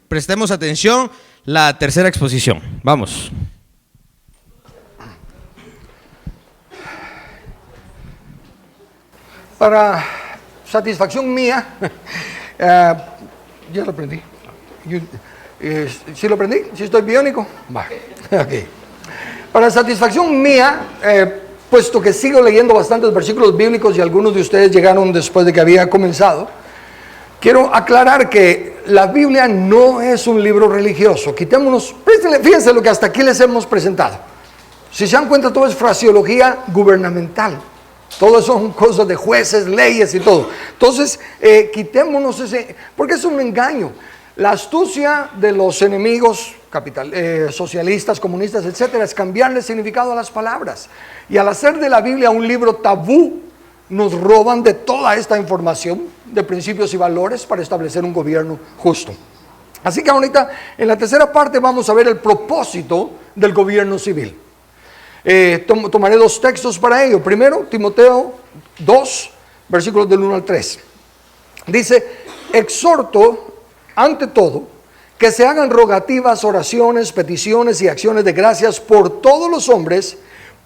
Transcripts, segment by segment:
prestemos atención, la tercera exposición. Vamos. Para satisfacción mía, ya lo aprendí. ¿Sí lo aprendí? ¿Sí estoy biónico? Okay. Para satisfacción mía, puesto que sigo leyendo bastantes versículos bíblicos y algunos de ustedes llegaron después de que había comenzado, quiero aclarar que la Biblia no es un libro religioso. Quitémonos, fíjense lo que hasta aquí les hemos presentado. Si se dan cuenta, todo es fraseología gubernamental. Todo son cosas de jueces, leyes y todo. Entonces, quitémonos ese, porque es un engaño. La astucia de los enemigos socialistas, comunistas, etcétera, es cambiarle significado a las palabras. Y al hacer de la Biblia un libro tabú, nos roban de toda esta información de principios y valores para establecer un gobierno justo. Así que ahorita, en la tercera parte, vamos a ver el propósito del gobierno civil. Tomaré dos textos para ello. Primero, Timoteo 2, versículos del 1 al 3. Dice: exhorto, ante todo, que se hagan rogativas, oraciones, peticiones y acciones de gracias por todos los hombres,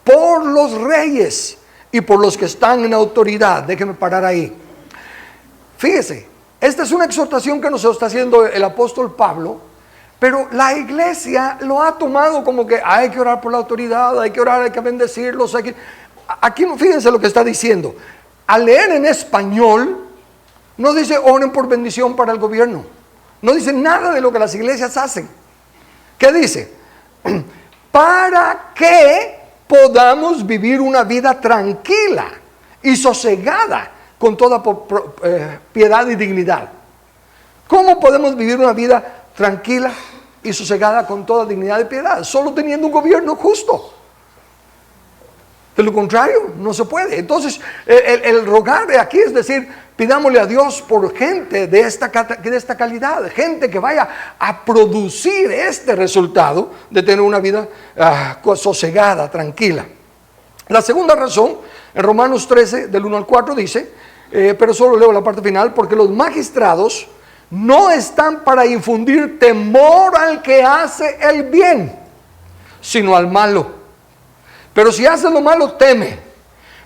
por los reyes y por los que están en autoridad. Déjenme parar ahí. Fíjese, esta es una exhortación que nos está haciendo el apóstol Pablo, pero la iglesia lo ha tomado como que hay que orar por la autoridad, hay que orar, hay que bendecirlos. Aquí fíjense lo que está diciendo. Al leer en español, no dice oren por bendición para el gobierno. No dice nada de lo que las iglesias hacen. ¿Qué dice? Para que podamos vivir una vida tranquila y sosegada con toda piedad y dignidad. ¿Cómo podemos vivir una vida tranquila y sosegada con toda dignidad y piedad? Solo teniendo un gobierno justo. De lo contrario, no se puede. Entonces, el rogar de aquí es decir, pidámosle a Dios por gente de esta calidad, gente que vaya a producir este resultado de tener una vida sosegada, tranquila. La segunda razón, en Romanos 13, del 1 al 4 dice, pero solo leo la parte final, porque los magistrados no están para infundir temor al que hace el bien, sino al malo. Pero si hace lo malo, teme,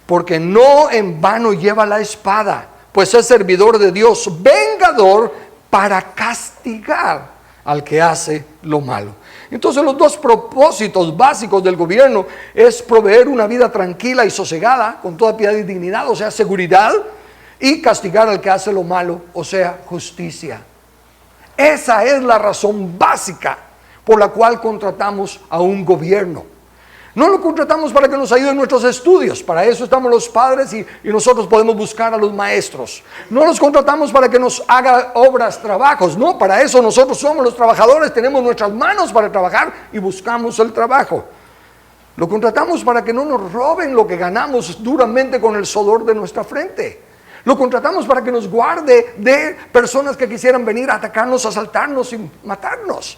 porque no en vano lleva la espada, pues es servidor de Dios, vengador para castigar al que hace lo malo. Entonces los dos propósitos básicos del gobierno es proveer una vida tranquila y sosegada, con toda piedad y dignidad, o sea, seguridad, y castigar al que hace lo malo, o sea, justicia. Esa es la razón básica por la cual contratamos a un gobierno. No lo contratamos para que nos ayude en nuestros estudios, para eso estamos los padres y nosotros podemos buscar a los maestros. No los contratamos para que nos haga obras, trabajos, no, para eso nosotros somos los trabajadores, tenemos nuestras manos para trabajar y buscamos el trabajo. Lo contratamos para que no nos roben lo que ganamos duramente con el sudor de nuestra frente. Lo contratamos para que nos guarde de personas que quisieran venir a atacarnos, asaltarnos y matarnos.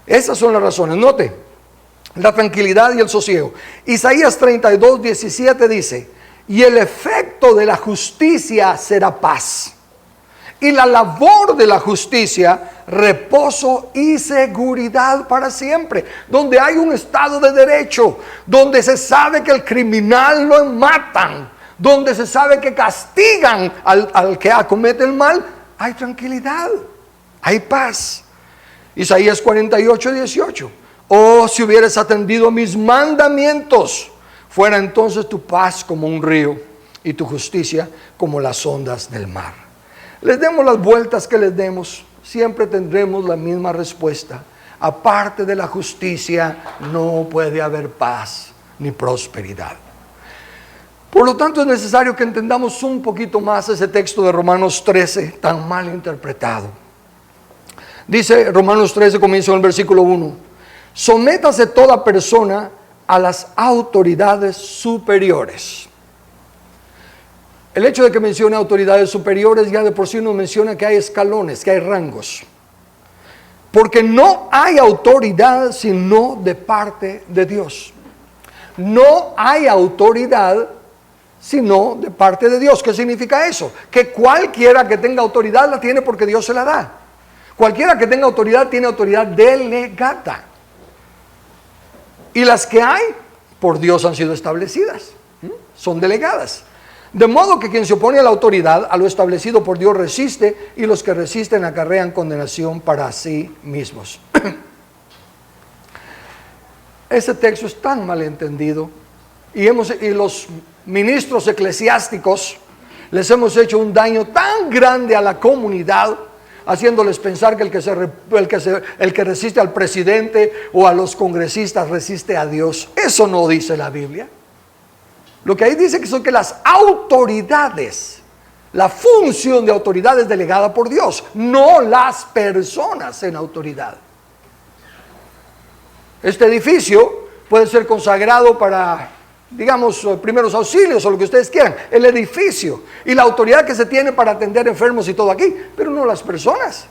Esas son las razones. Note, la tranquilidad y el sosiego. Isaías 32, 17 dice: y el efecto de la justicia será paz, y la labor de la justicia, reposo y seguridad para siempre. Donde hay un estado de derecho, donde se sabe que el criminal lo matan, donde se sabe que castigan al que comete el mal, hay tranquilidad, hay paz. Isaías 48, 18. Oh, si hubieras atendido mis mandamientos, fuera entonces tu paz como un río y tu justicia como las ondas del mar. Les demos las vueltas que les demos, siempre tendremos la misma respuesta. Aparte de la justicia, no puede haber paz ni prosperidad. Por lo tanto, es necesario que entendamos un poquito más ese texto de Romanos 13, tan mal interpretado. Dice Romanos 13, comienza en el versículo 1. Sométase toda persona a las autoridades superiores. El hecho de que mencione autoridades superiores ya de por sí nos menciona que hay escalones, que hay rangos. Porque no hay autoridad sino de parte de Dios. No hay autoridad sino de parte de Dios. ¿Qué significa eso? Que cualquiera que tenga autoridad la tiene porque Dios se la da. Cualquiera que tenga autoridad tiene autoridad delegada. Y las que hay, por Dios han sido establecidas. Son delegadas. De modo que quien se opone a la autoridad, a lo establecido por Dios, resiste, y los que resisten acarrean condenación para sí mismos. Ese texto es tan malentendido, y los ministros eclesiásticos les hemos hecho un daño tan grande a la comunidad, haciéndoles pensar que el que resiste al presidente o a los congresistas resiste a Dios. Eso no dice la Biblia. Lo que ahí dice que son que las autoridades, la función de autoridad es delegada por Dios, no las personas en autoridad. Este edificio puede ser consagrado para, digamos, primeros auxilios o lo que ustedes quieran, el edificio y la autoridad que se tiene para atender enfermos y todo aquí, pero no las personas.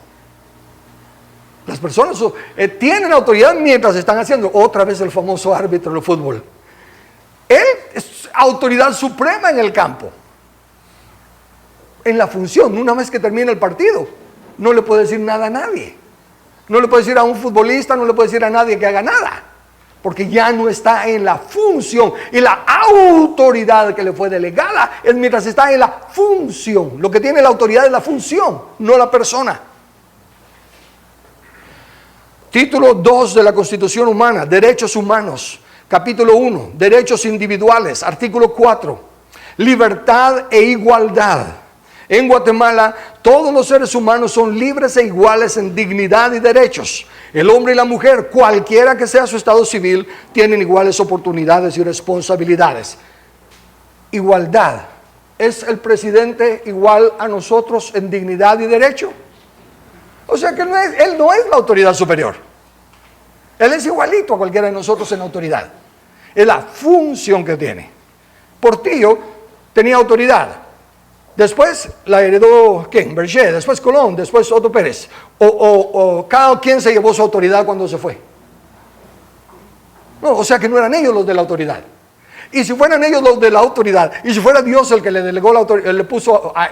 Las personas tienen autoridad mientras están haciendo, otra vez el famoso árbitro de fútbol. Él es autoridad suprema en el campo, en la función. Una vez que termina el partido, no le puede decir nada a nadie. No le puede decir a un futbolista, no le puede decir a nadie que haga nada, porque ya no está en la función. Y la autoridad que le fue delegada es mientras está en la función. Lo que tiene la autoridad es la función, no la persona. Título 2 de la Constitución Humana, Derechos Humanos. Capítulo 1, Derechos Individuales. Artículo 4, Libertad e Igualdad. En Guatemala, todos los seres humanos son libres e iguales en dignidad y derechos. El hombre y la mujer, cualquiera que sea su estado civil, tienen iguales oportunidades y responsabilidades. Igualdad. ¿Es el presidente igual a nosotros en dignidad y derecho? O sea que él no es la autoridad superior. Él es igualito a cualquiera de nosotros en autoridad. Es la función que tiene. Portillo tenía autoridad. Después la heredó, ¿quién? Berger, después Colón, después Otto Pérez. O cada quien se llevó su autoridad cuando se fue. No, o sea que no eran ellos los de la autoridad. Y si fueran ellos los de la autoridad, y si fuera Dios el que le delegó la autoridad,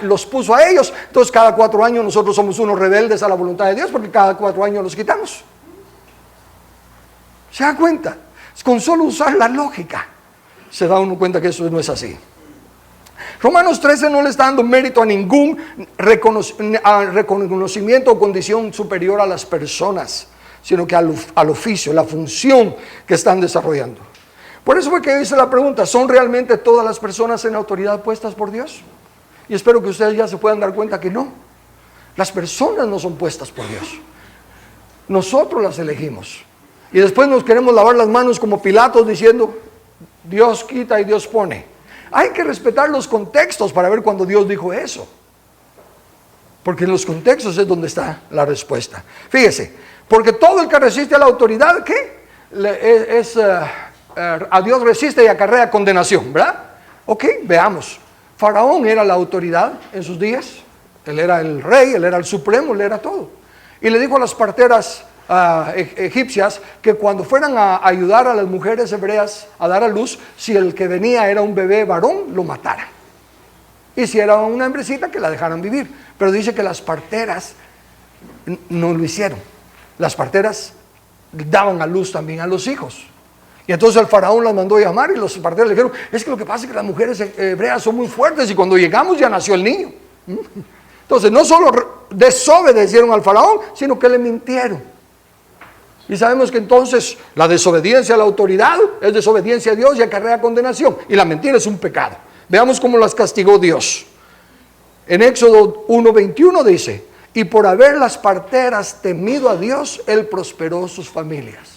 los puso a ellos, entonces cada 4 años nosotros somos unos rebeldes a la voluntad de Dios, porque cada 4 años los quitamos. ¿Se da cuenta? Con solo usar la lógica, se da uno cuenta que eso no es así. Romanos 13 no le está dando mérito a ningún reconocimiento o condición superior a las personas, sino que al oficio, la función que están desarrollando. Por eso fue que hice la pregunta, ¿son realmente todas las personas en autoridad puestas por Dios? Y espero que ustedes ya se puedan dar cuenta que no. Las personas no son puestas por Dios. Nosotros las elegimos. Y después nos queremos lavar las manos como Pilatos diciendo, Dios quita y Dios pone. Hay que respetar los contextos para ver cuando Dios dijo eso. Porque en los contextos es donde está la respuesta. Fíjese, porque todo el que resiste a la autoridad, ¿qué? A Dios resiste y acarrea condenación, ¿verdad? Ok, veamos. Faraón era la autoridad en sus días. Él era el rey, él era el supremo, él era todo. Y le dijo a las parteras egipcias que cuando fueran a ayudar a las mujeres hebreas a dar a luz, si el que venía era un bebé varón, lo mataran. Y si era una hembrecita, que la dejaran vivir. Pero dice que las parteras no lo hicieron. Las parteras daban a luz también a los hijos. Y entonces el faraón las mandó a llamar y los parteros le dijeron, es que lo que pasa es que las mujeres hebreas son muy fuertes y cuando llegamos ya nació el niño. Entonces no solo desobedecieron al faraón, sino que le mintieron. Y sabemos que entonces la desobediencia a la autoridad es desobediencia a Dios y acarrea condenación. Y la mentira es un pecado. Veamos cómo las castigó Dios. En Éxodo 1:21 dice, y por haber las parteras temido a Dios, Él prosperó sus familias.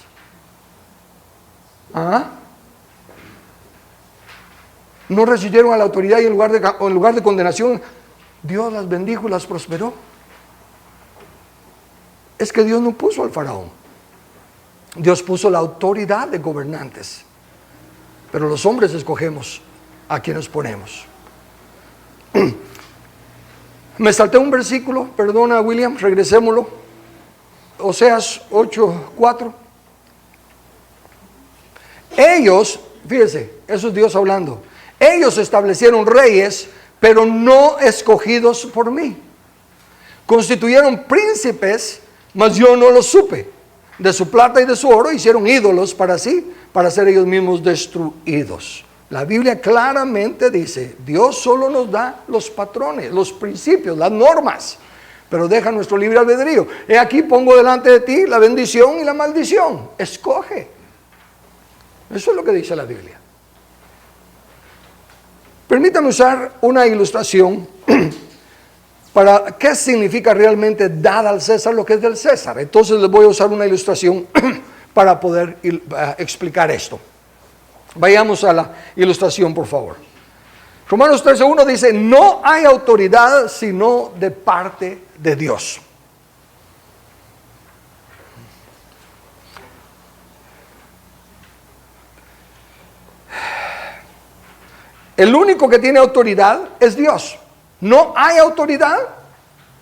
No resistieron a la autoridad y en lugar de condenación, Dios las bendijo y las prosperó. Es que Dios no puso al faraón. Dios puso la autoridad de gobernantes. Pero los hombres escogemos a quienes ponemos. Me salté un versículo, perdona William, regresémoslo. Oseas 8:4. Ellos, fíjese, eso es Dios hablando. Ellos establecieron reyes, pero no escogidos por mí. Constituyeron príncipes, mas yo no lo supe. De su plata y de su oro hicieron ídolos para sí, para ser ellos mismos destruidos. La Biblia claramente dice, Dios solo nos da los patrones, los principios, las normas, pero deja nuestro libre albedrío. He aquí pongo delante de ti la bendición y la maldición. Escoge. Eso es lo que dice la Biblia. Permítame usar una ilustración para qué significa realmente dar al César lo que es del César. Entonces les voy a usar una ilustración para poder explicar esto. Vayamos a la ilustración, por favor. Romanos 13:1 dice, no hay autoridad sino de parte de Dios. El único que tiene autoridad es Dios. No hay autoridad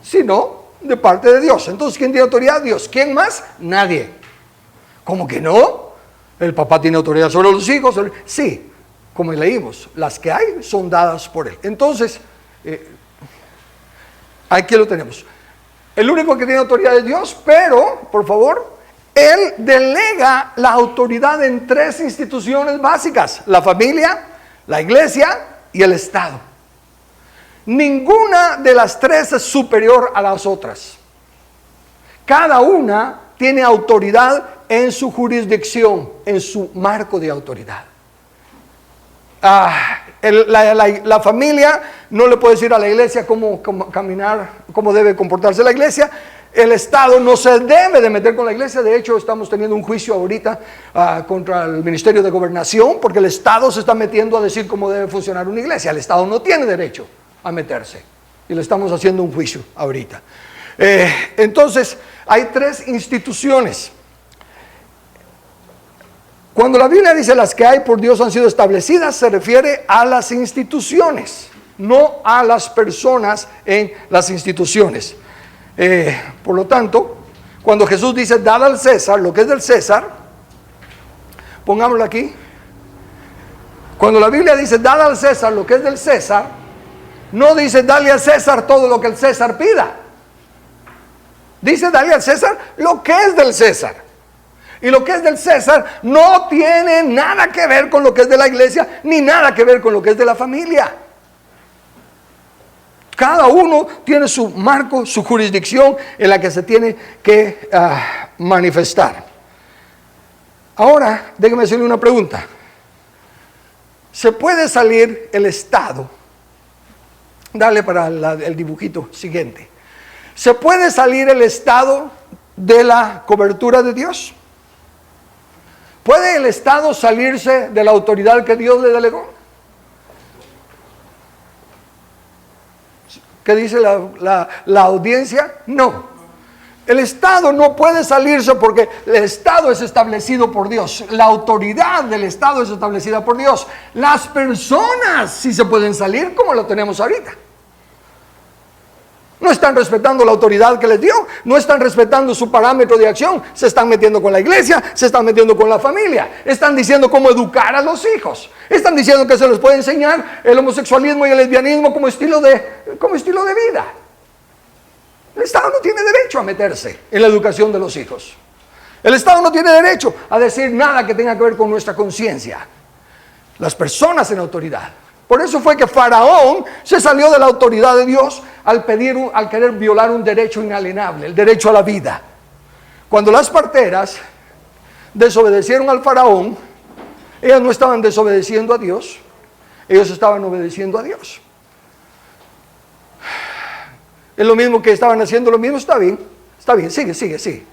sino de parte de Dios. Entonces, ¿quién tiene autoridad? Dios. ¿Quién más? Nadie. ¿Cómo que no? El papá tiene autoridad sobre los hijos. Sí, como leímos, las que hay son dadas por él. Entonces, aquí lo tenemos. El único que tiene autoridad es Dios, pero, por favor, él delega la autoridad en 3 instituciones básicas: la familia, la iglesia y el Estado. Ninguna de las 3 es superior a las otras. Cada una tiene autoridad en su jurisdicción, en su marco de autoridad. La familia no le puede decir a la iglesia cómo caminar, cómo debe comportarse la iglesia. El Estado no se debe de meter con la iglesia. De hecho, estamos teniendo un juicio ahorita contra el Ministerio de Gobernación, porque el Estado se está metiendo a decir cómo debe funcionar una iglesia. El Estado no tiene derecho a meterse, y le estamos haciendo un juicio ahorita. Entonces, hay 3 instituciones. Cuando la Biblia dice las que hay por Dios han sido establecidas, se refiere a las instituciones, no a las personas en las instituciones. Por lo tanto, cuando Jesús dice dad al César lo que es del César, pongámoslo aquí. Cuando la Biblia dice dad al César lo que es del César, no dice dale al César todo lo que el César pida. Dice dale al César lo que es del César. Y lo que es del César no tiene nada que ver con lo que es de la iglesia, ni nada que ver con lo que es de la familia. Cada uno tiene su marco, su jurisdicción en la que se tiene que manifestar. Ahora, déjeme hacerle una pregunta. ¿Se puede salir el Estado? Dale para el dibujito siguiente. ¿Se puede salir el Estado de la cobertura de Dios? ¿Puede el Estado salirse de la autoridad que Dios le delegó? ¿Qué dice la audiencia? No. El Estado no puede salirse porque el Estado es establecido por Dios. La autoridad del Estado es establecida por Dios. Las personas sí se pueden salir como lo tenemos ahorita. No están respetando la autoridad que les dio, no están respetando su parámetro de acción, se están metiendo con la iglesia, se están metiendo con la familia, están diciendo cómo educar a los hijos, están diciendo que se les puede enseñar el homosexualismo y el lesbianismo como estilo de vida. El Estado no tiene derecho a meterse en la educación de los hijos. El Estado no tiene derecho a decir nada que tenga que ver con nuestra conciencia. Las personas en autoridad. Por eso fue que Faraón se salió de la autoridad de Dios al querer violar un derecho inalienable, el derecho a la vida. Cuando las parteras desobedecieron al Faraón, ellas no estaban desobedeciendo a Dios, ellos estaban obedeciendo a Dios. Es lo mismo que estaban haciendo, lo mismo. Está bien, sigue.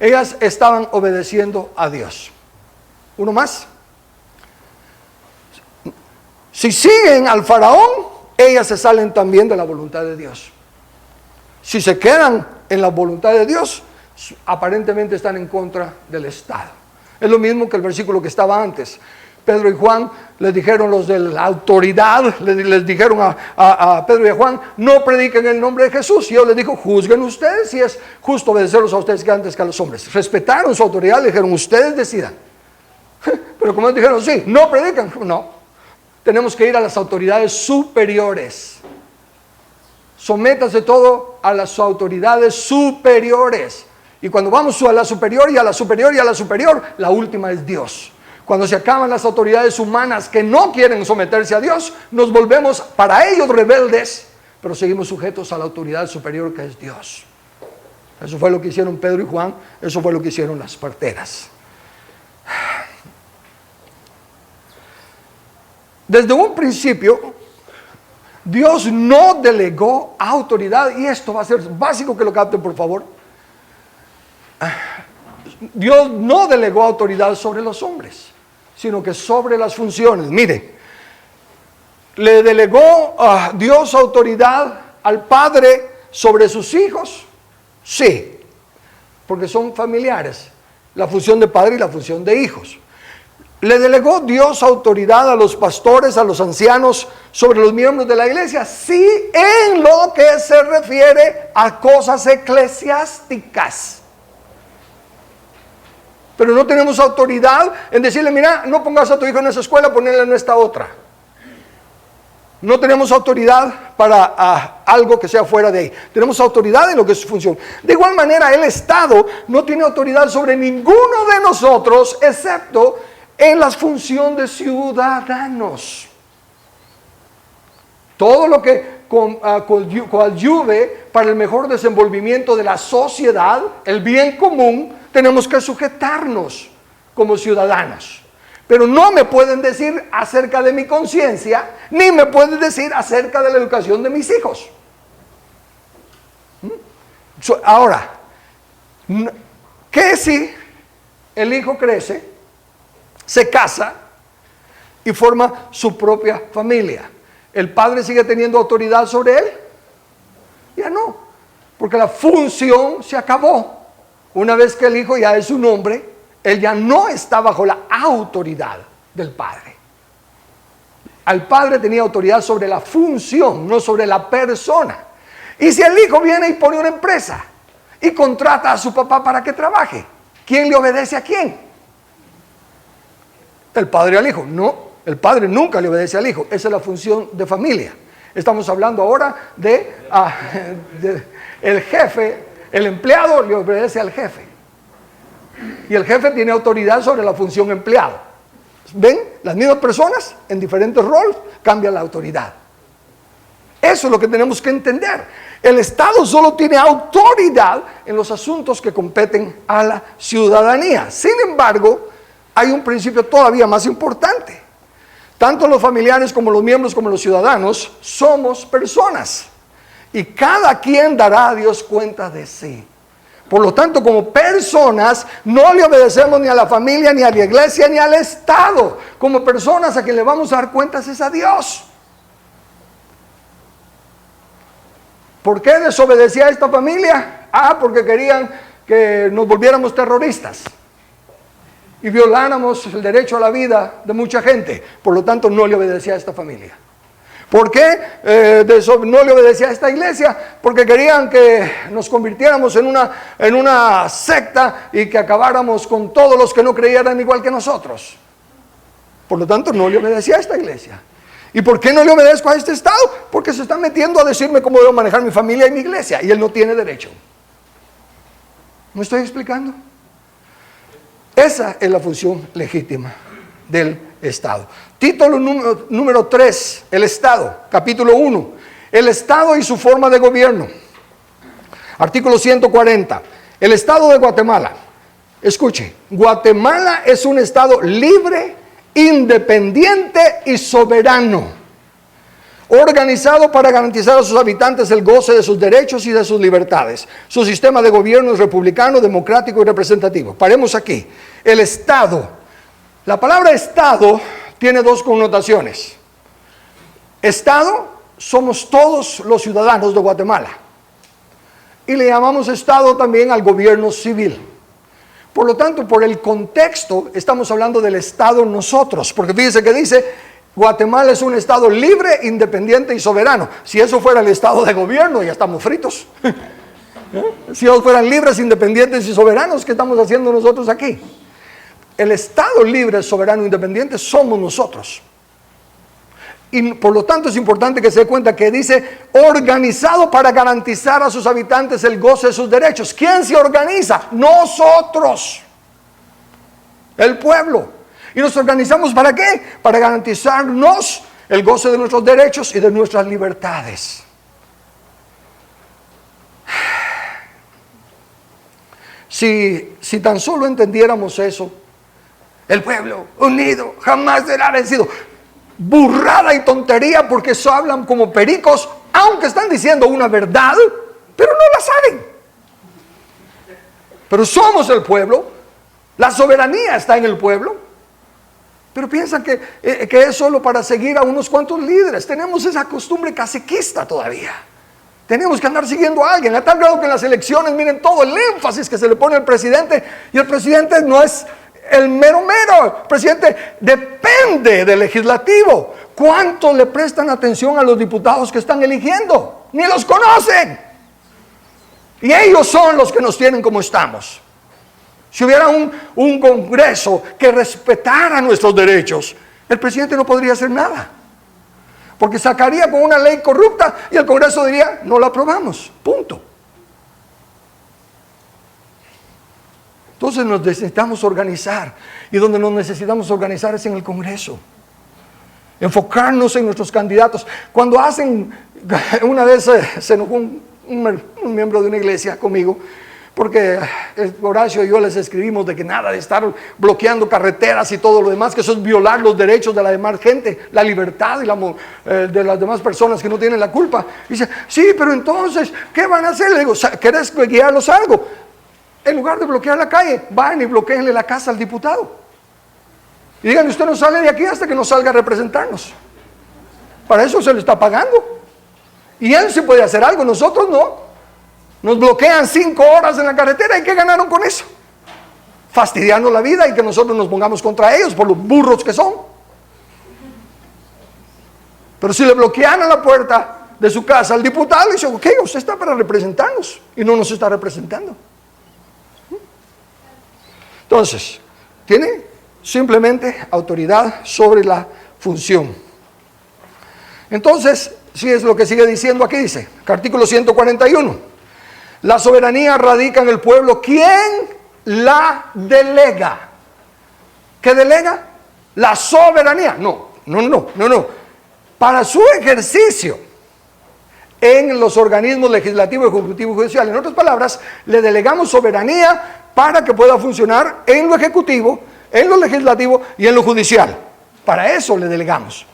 Ellas estaban obedeciendo a Dios. Uno más. Si siguen al Faraón, ellas se salen también de la voluntad de Dios. Si se quedan en la voluntad de Dios, aparentemente están en contra del Estado. Es lo mismo que el versículo que estaba antes. Pedro y Juan les dijeron, los de la autoridad, les dijeron a Pedro y a Juan, no prediquen el nombre de Jesús. Y Dios les dijo, juzguen ustedes si es justo obedecerlos a ustedes que antes que a los hombres. Respetaron su autoridad, le dijeron, ustedes decidan. Pero como ellos dijeron, sí, no predican, no. Tenemos que ir a las autoridades superiores. Sométase todo a las autoridades superiores. Y cuando vamos a la superior y a la superior y a la superior, la última es Dios. Cuando se acaban las autoridades humanas que no quieren someterse a Dios, nos volvemos para ellos rebeldes, pero seguimos sujetos a la autoridad superior que es Dios. Eso fue lo que hicieron Pedro y Juan, eso fue lo que hicieron las parteras. Desde un principio, Dios no delegó autoridad, y esto va a ser básico que lo capten por favor. Dios no delegó autoridad sobre los hombres, sino que sobre las funciones. Mire, ¿le delegó a Dios autoridad al padre sobre sus hijos? Sí, porque son familiares, la función de padre y la función de hijos. ¿Le delegó Dios autoridad a los pastores, a los ancianos, sobre los miembros de la iglesia? Sí, en lo que se refiere a cosas eclesiásticas. Pero no tenemos autoridad en decirle, mira, no pongas a tu hijo en esa escuela, ponle en esta otra. No tenemos autoridad para algo que sea fuera de ahí. Tenemos autoridad en lo que es su función. De igual manera, el Estado no tiene autoridad sobre ninguno de nosotros, excepto en la función de ciudadanos. Todo lo que coadyuve para el mejor desenvolvimiento de la sociedad, el bien común, tenemos que sujetarnos como ciudadanos. Pero no me pueden decir acerca de mi conciencia, ni me pueden decir acerca de la educación de mis hijos. Ahora, ¿qué si el hijo crece, se casa y forma su propia familia? ¿El padre sigue teniendo autoridad sobre él? Ya no, porque la función se acabó. Una vez que el hijo ya es un hombre, él ya no está bajo la autoridad del padre. Al padre tenía autoridad sobre la función, no sobre la persona. Y si el hijo viene y pone una empresa y contrata a su papá para que trabaje, ¿quién le obedece a quién? El padre al hijo. No, el padre nunca le obedece al hijo. Esa es la función de familia. Estamos hablando ahora de el jefe, el empleado le obedece al jefe. Y el jefe tiene autoridad sobre la función empleado. ¿Ven? Las mismas personas en diferentes roles cambian la autoridad. Eso es lo que tenemos que entender. El Estado solo tiene autoridad en los asuntos que competen a la ciudadanía. Sin embargo, hay un principio todavía más importante. Tanto los familiares como los miembros como los ciudadanos somos personas. Y cada quien dará a Dios cuenta de sí. Por lo tanto, como personas, no le obedecemos ni a la familia, ni a la iglesia, ni al Estado. Como personas, a quien le vamos a dar cuentas es a Dios. ¿Por qué desobedecía a esta familia? Porque querían que nos volviéramos terroristas y violáramos el derecho a la vida de mucha gente. Por lo tanto, no le obedecía a esta familia. ¿Por qué no le obedecía a esta iglesia? Porque querían que nos convirtiéramos en una secta y que acabáramos con todos los que no creyeran igual que nosotros. Por lo tanto, no le obedecía a esta iglesia. ¿Y por qué no le obedezco a este Estado? Porque se está metiendo a decirme cómo debo manejar mi familia y mi iglesia, y él no tiene derecho. ¿Me estoy explicando? Esa es la función legítima del Estado. Título número 3, el Estado, capítulo 1, el Estado y su forma de gobierno. Artículo 140, el Estado de Guatemala. Escuche, Guatemala es un Estado libre, independiente y soberano, organizado para garantizar a sus habitantes el goce de sus derechos y de sus libertades. Su sistema de gobierno es republicano, democrático y representativo. Paremos aquí. El Estado. La palabra Estado tiene dos connotaciones. Estado, somos todos los ciudadanos de Guatemala. Y le llamamos Estado también al gobierno civil. Por lo tanto, por el contexto, estamos hablando del Estado nosotros. Porque fíjense que dice, Guatemala es un Estado libre, independiente y soberano. Si eso fuera el Estado de gobierno, ya estamos fritos. Si ellos fueran libres, independientes y soberanos, ¿qué estamos haciendo nosotros aquí? El Estado libre, soberano, independiente somos nosotros. Y por lo tanto es importante que se dé cuenta que dice organizado para garantizar a sus habitantes el goce de sus derechos. ¿Quién se organiza? Nosotros, el pueblo. ¿Y nos organizamos para qué? Para garantizarnos el goce de nuestros derechos y de nuestras libertades. Si tan solo entendiéramos eso, el pueblo unido jamás será vencido. Burrada y tontería, porque eso hablan como pericos, aunque están diciendo una verdad, pero no la saben. Pero somos el pueblo, la soberanía está en el pueblo, pero piensan que es solo para seguir a unos cuantos líderes. Tenemos esa costumbre caciquista todavía. Tenemos que andar siguiendo a alguien, a tal grado que en las elecciones, miren todo el énfasis que se le pone al presidente, y el presidente no es el mero. El presidente depende del legislativo. ¿Cuánto le prestan atención a los diputados que están eligiendo? Ni los conocen. Y ellos son los que nos tienen como estamos. Si hubiera un Congreso que respetara nuestros derechos, el presidente no podría hacer nada. Porque sacaría con una ley corrupta y el Congreso diría, no la aprobamos, punto. Entonces nos necesitamos organizar, y donde nos necesitamos organizar es en el Congreso. Enfocarnos en nuestros candidatos. Cuando una vez se enojó un miembro de una iglesia conmigo, porque Horacio y yo les escribimos de que nada de estar bloqueando carreteras y todo lo demás, que eso es violar los derechos de la demás gente, la libertad de las demás personas que no tienen la culpa. Y dice, sí, pero entonces, ¿qué van a hacer? Le digo, ¿querés guiarlos a algo? En lugar de bloquear la calle, vayan y bloqueenle la casa al diputado. Y digan, usted no sale de aquí hasta que no salga a representarnos. Para eso se le está pagando. Y él sí puede hacer algo, nosotros no. Nos bloquean 5 horas en la carretera, ¿y qué ganaron con eso? Fastidiarnos la vida y que nosotros nos pongamos contra ellos por los burros que son. Pero si le bloquean a la puerta de su casa al diputado, dice, ok, usted está para representarnos y no nos está representando. Entonces, tiene simplemente autoridad sobre la función. Entonces, si es lo que sigue diciendo aquí, dice, artículo 141. La soberanía radica en el pueblo. ¿Quién la delega? ¿Qué delega? La soberanía. No. Para su ejercicio en los organismos legislativo, ejecutivo y judicial. En otras palabras, le delegamos soberanía para que pueda funcionar en lo ejecutivo, en lo legislativo y en lo judicial. Para eso le delegamos.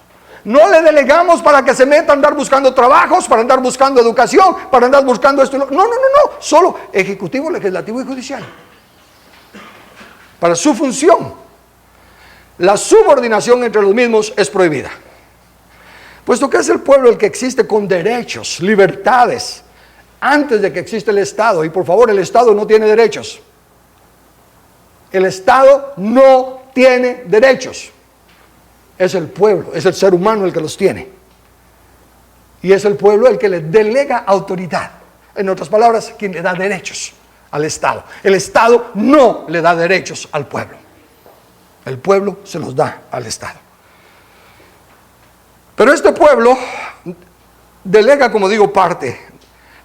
No le delegamos para que se meta a andar buscando trabajos, para andar buscando educación, para andar buscando esto. No. Solo ejecutivo, legislativo y judicial. Para su función. La subordinación entre los mismos es prohibida. Puesto que es el pueblo el que existe con derechos, libertades, antes de que exista el Estado. Y por favor, el Estado no tiene derechos. El Estado no tiene derechos. Es el pueblo, es el ser humano el que los tiene. Y es el pueblo el que le delega autoridad. En otras palabras, quien le da derechos al Estado. El Estado no le da derechos al pueblo. El pueblo se los da al Estado. Pero este pueblo delega, como digo, parte,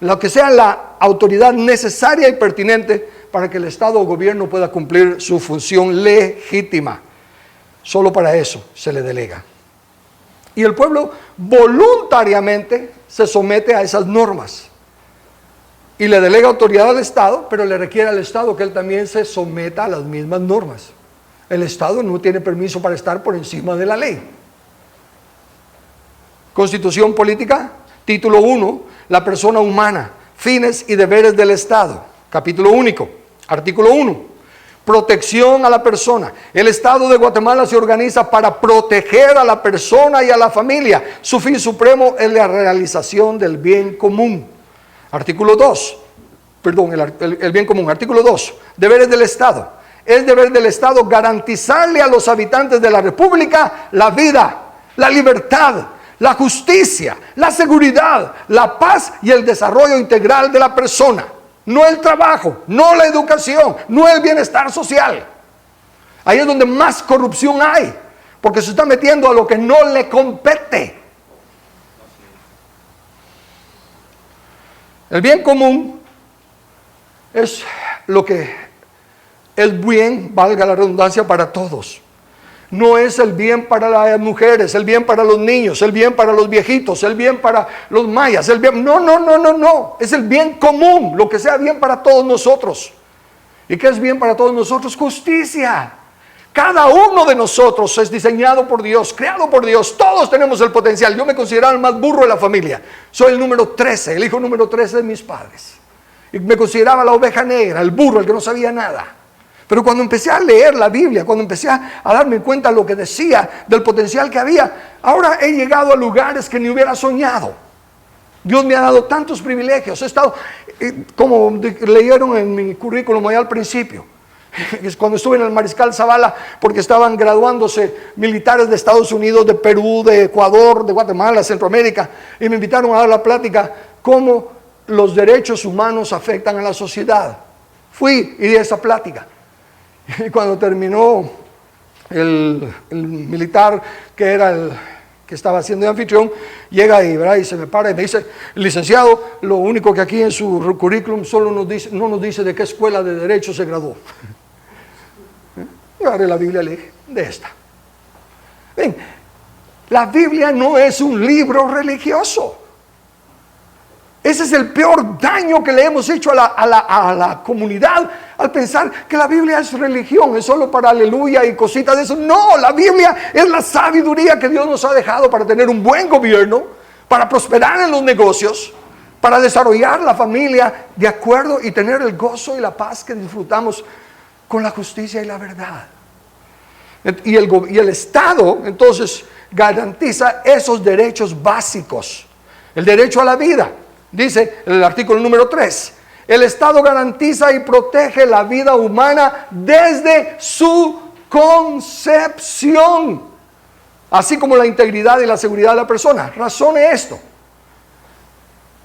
lo que sea la autoridad necesaria y pertinente para que el Estado o gobierno pueda cumplir su función legítima. Solo para eso se le delega. Y el pueblo voluntariamente se somete a esas normas. Y le delega autoridad al Estado, pero le requiere al Estado que él también se someta a las mismas normas. El Estado no tiene permiso para estar por encima de la ley. Constitución política, título 1, la persona humana, fines y deberes del Estado. Capítulo único, artículo 1. Protección a la persona. El Estado de Guatemala se organiza para proteger a la persona y a la familia. Su fin supremo es la realización del bien común. Artículo 2. El bien común. Artículo 2. Deberes del Estado. Es deber del Estado garantizarle a los habitantes de la República la vida, la libertad, la justicia, la seguridad, la paz y el desarrollo integral de la persona. No el trabajo, no la educación, no el bienestar social. Ahí es donde más corrupción hay, porque se está metiendo a lo que no le compete. El bien común es lo que es bien, valga la redundancia, para todos. No es el bien para las mujeres, el bien para los niños, el bien para los viejitos, el bien para los mayas, el bien... No. Es el bien común, lo que sea bien para todos nosotros. ¿Y qué es bien para todos nosotros? Justicia. Cada uno de nosotros es diseñado por Dios, creado por Dios. Todos tenemos el potencial. Yo me considero el más burro de la familia. Soy el número 13, el hijo número 13 de mis padres. Y me consideraba la oveja negra, el burro, el que no sabía nada. Pero cuando empecé a leer la Biblia, cuando empecé a darme cuenta de lo que decía, del potencial que había, ahora he llegado a lugares que ni hubiera soñado. Dios me ha dado tantos privilegios. He estado, como leyeron en mi currículum allá al principio, cuando estuve en el Mariscal Zavala, porque estaban graduándose militares de Estados Unidos, de Perú, de Ecuador, de Guatemala, Centroamérica, y me invitaron a dar la plática cómo los derechos humanos afectan a la sociedad. Fui y di esa plática. Y cuando terminó el militar que era el que estaba haciendo de anfitrión, llega ahí, ¿verdad? Y se me para y me dice: licenciado, lo único que aquí en su currículum solo no nos dice de qué escuela de derecho se graduó. Yo agarré la Biblia y le dije: de esta. Ven, la Biblia no es un libro religioso. Ese es el peor daño que le hemos hecho a la comunidad al pensar que la Biblia es religión, es solo para aleluya y cositas de eso. No, la Biblia es la sabiduría que Dios nos ha dejado para tener un buen gobierno, para prosperar en los negocios, para desarrollar la familia de acuerdo y tener el gozo y la paz que disfrutamos con la justicia y la verdad. Y el Estado entonces garantiza esos derechos básicos. El derecho a la vida. Dice el artículo número 3, el Estado garantiza y protege la vida humana desde su concepción, así como la integridad y la seguridad de la persona. Razone esto.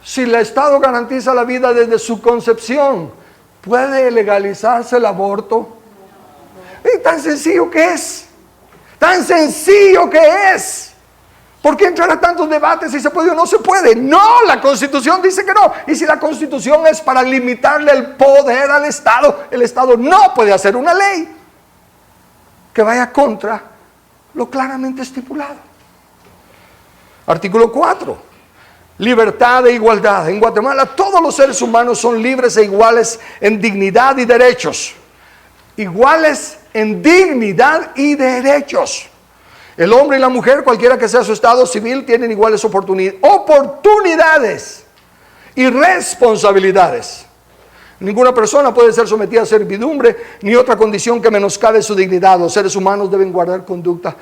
Si el Estado garantiza la vida desde su concepción, ¿puede legalizarse el aborto? ¿Y tan sencillo que es? Tan sencillo que es. ¿Por qué entrar a tantos debates si se puede o no se puede? No, la Constitución dice que no. Y si la Constitución es para limitarle el poder al Estado, el Estado no puede hacer una ley que vaya contra lo claramente estipulado. Artículo 4. Libertad e igualdad. En Guatemala todos los seres humanos son libres e iguales en dignidad y derechos. Iguales en dignidad y derechos. El hombre y la mujer, cualquiera que sea su estado civil, tienen iguales oportunidades y responsabilidades. Ninguna persona puede ser sometida a servidumbre ni otra condición que menoscabe su dignidad. Los seres humanos deben guardar conducta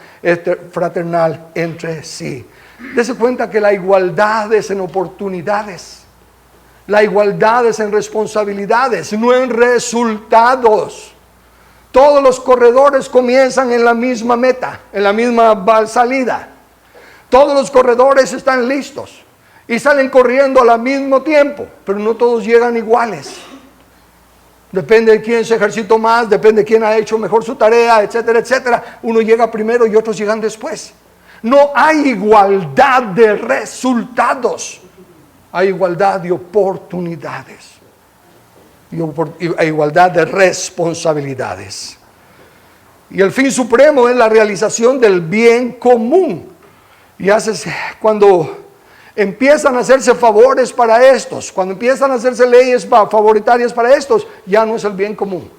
fraternal entre sí. Dese cuenta que la igualdad es en oportunidades. La igualdad es en responsabilidades, no en resultados. Todos los corredores comienzan en la misma meta, en la misma salida. Todos los corredores están listos y salen corriendo al mismo tiempo, pero no todos llegan iguales. Depende de quién se ejercitó más, depende de quién ha hecho mejor su tarea, etcétera, etcétera. Uno llega primero y otros llegan después. No hay igualdad de resultados, hay igualdad de oportunidades. Y igualdad de responsabilidades. Y el fin supremo es la realización del bien común. Y cuando empiezan a hacerse favores para estos, cuando empiezan a hacerse leyes favoritarias para estos, ya no es el bien común.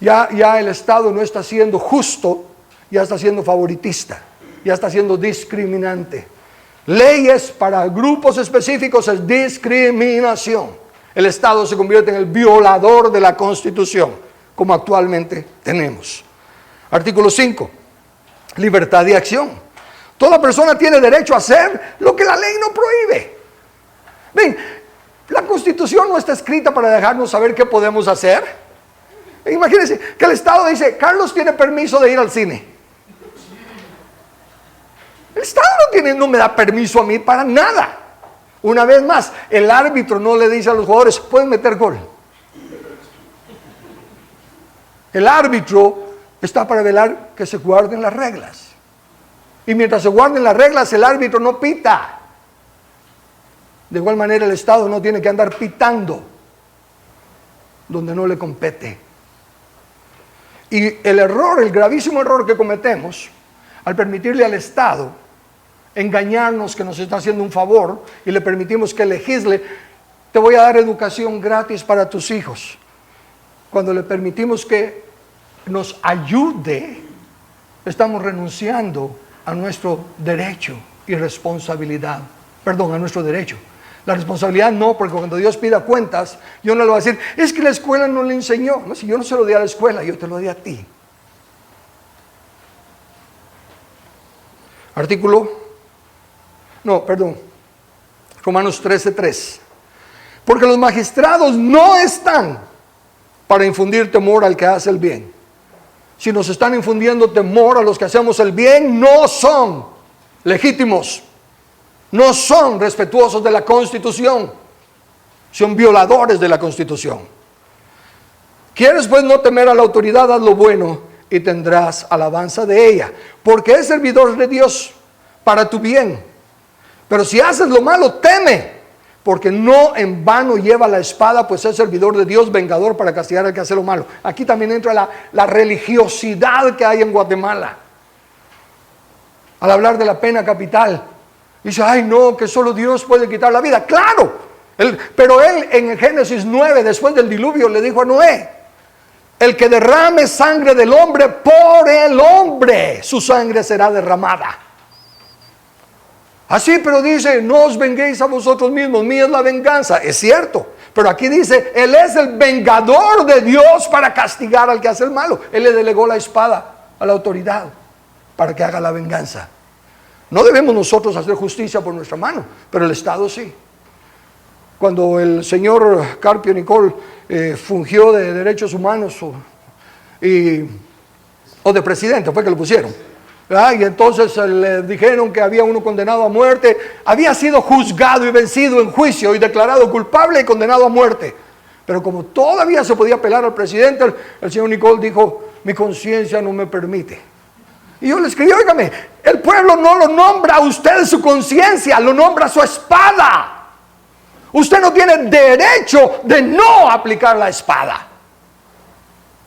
Ya el Estado no está siendo justo, ya está siendo favoritista, ya está siendo discriminante. Leyes para grupos específicos es discriminación. El Estado se convierte en el violador de la Constitución, como actualmente tenemos. Artículo 5. Libertad de acción. Toda persona tiene derecho a hacer lo que la ley no prohíbe. Ven, la Constitución no está escrita para dejarnos saber qué podemos hacer. Imagínense que el Estado dice: Carlos tiene permiso de ir al cine. El Estado no me da permiso a mí para nada. Una vez más, el árbitro no le dice a los jugadores: pueden meter gol. El árbitro está para velar que se guarden las reglas. Y mientras se guarden las reglas, el árbitro no pita. De igual manera el Estado no tiene que andar pitando donde no le compete. Y el error, el gravísimo error que cometemos al permitirle al Estado engañarnos que nos está haciendo un favor y le permitimos que legisle, te voy a dar educación gratis para tus hijos. Cuando le permitimos que nos ayude, estamos renunciando a nuestro derecho y responsabilidad. Perdón, a nuestro derecho. La responsabilidad no, porque cuando Dios pida cuentas, yo no le voy a decir, es que la escuela no le enseñó. No, si yo no se lo di a la escuela, yo te lo di a ti. Romanos 13:3. Porque los magistrados no están para infundir temor al que hace el bien. Si nos están infundiendo temor a los que hacemos el bien, no son legítimos. No son respetuosos de la Constitución. Son violadores de la Constitución. ¿Quieres pues no temer a la autoridad? Haz lo bueno y tendrás alabanza de ella. Porque es servidor de Dios para tu bien. Pero si haces lo malo, teme. Porque no en vano lleva la espada, pues es servidor de Dios, vengador para castigar al que hace lo malo. Aquí también entra la religiosidad que hay en Guatemala. Al hablar de la pena capital, dice, ay no, que solo Dios puede quitar la vida. Claro, pero él en Génesis 9, después del diluvio, le dijo a Noé, el que derrame sangre del hombre, por el hombre su sangre será derramada. Así, pero dice, no os venguéis a vosotros mismos, mía es la venganza. Es cierto, pero aquí dice, Él es el vengador de Dios para castigar al que hace el malo. Él le delegó la espada a la autoridad para que haga la venganza. No debemos nosotros hacer justicia por nuestra mano, pero el Estado sí. Cuando el señor Carpio Nicol fungió de derechos humanos o de presidente, fue que lo pusieron. Y entonces le dijeron que había uno condenado a muerte, había sido juzgado y vencido en juicio y declarado culpable y condenado a muerte. Pero como todavía se podía apelar al presidente, el señor Nicol dijo, mi conciencia no me permite. Y yo le escribí, óigame, el pueblo no lo nombra a usted su conciencia, lo nombra su espada. Usted no tiene derecho de no aplicar la espada.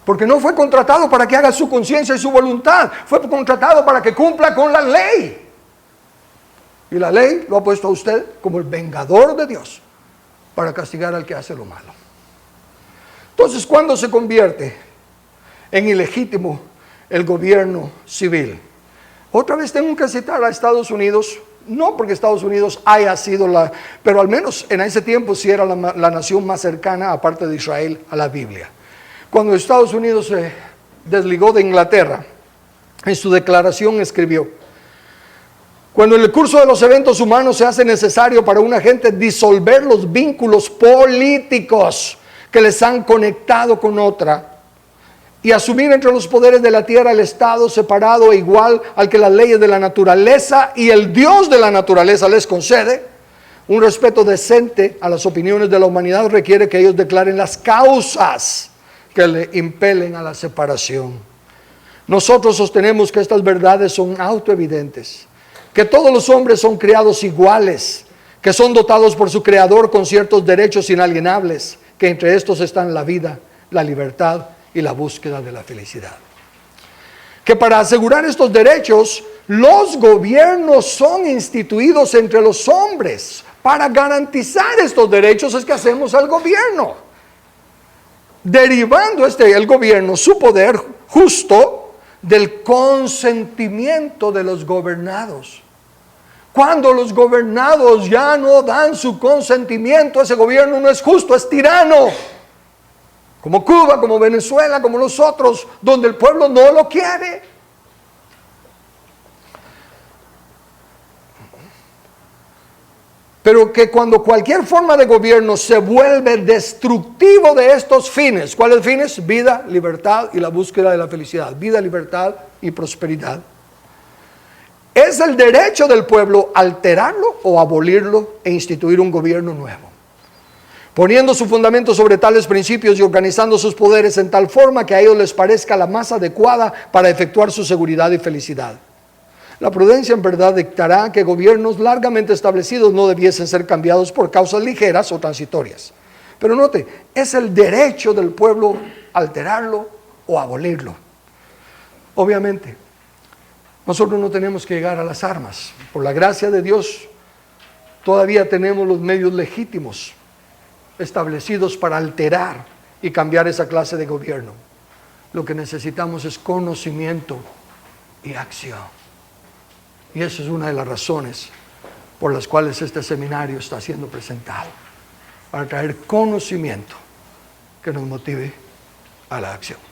Porque no fue contratado para que haga su conciencia y su voluntad. Fue contratado para que cumpla con la ley. Y la ley lo ha puesto a usted como el vengador de Dios para castigar al que hace lo malo. Entonces, ¿cuándo se convierte en ilegítimo el gobierno civil? Otra vez tengo que citar a Estados Unidos. No porque Estados Unidos haya sido pero al menos en ese tiempo sí era la nación más cercana, aparte de Israel, a la Biblia. Cuando Estados Unidos se desligó de Inglaterra, en su declaración escribió, cuando en el curso de los eventos humanos se hace necesario para una gente disolver los vínculos políticos que les han conectado con otra y asumir entre los poderes de la tierra el Estado separado e igual al que las leyes de la naturaleza y el Dios de la naturaleza les concede, un respeto decente a las opiniones de la humanidad requiere que ellos declaren las causas que le impelen a la separación. Nosotros sostenemos que estas verdades son autoevidentes, que todos los hombres son creados iguales, que son dotados por su creador con ciertos derechos inalienables, que entre estos están la vida, la libertad y la búsqueda de la felicidad. Que para asegurar estos derechos, los gobiernos son instituidos entre los hombres. Para garantizar estos derechos es que hacemos al gobierno, derivando el gobierno su poder justo del consentimiento de los gobernados. Cuando los gobernados ya no dan su consentimiento, ese gobierno no es justo, es tirano. Como Cuba, como Venezuela, como los otros, donde el pueblo no lo quiere. Pero que cuando cualquier forma de gobierno se vuelve destructivo de estos fines, ¿cuáles fines? Vida, libertad y la búsqueda de la felicidad. Vida, libertad y prosperidad. Es el derecho del pueblo alterarlo o abolirlo e instituir un gobierno nuevo, poniendo su fundamento sobre tales principios y organizando sus poderes en tal forma que a ellos les parezca la más adecuada para efectuar su seguridad y felicidad. La prudencia en verdad dictará que gobiernos largamente establecidos no debiesen ser cambiados por causas ligeras o transitorias. Pero note, es el derecho del pueblo alterarlo o abolirlo. Obviamente, nosotros no tenemos que llegar a las armas. Por la gracia de Dios, todavía tenemos los medios legítimos establecidos para alterar y cambiar esa clase de gobierno. Lo que necesitamos es conocimiento y acción. Y esa es una de las razones por las cuales este seminario está siendo presentado, para traer conocimiento que nos motive a la acción.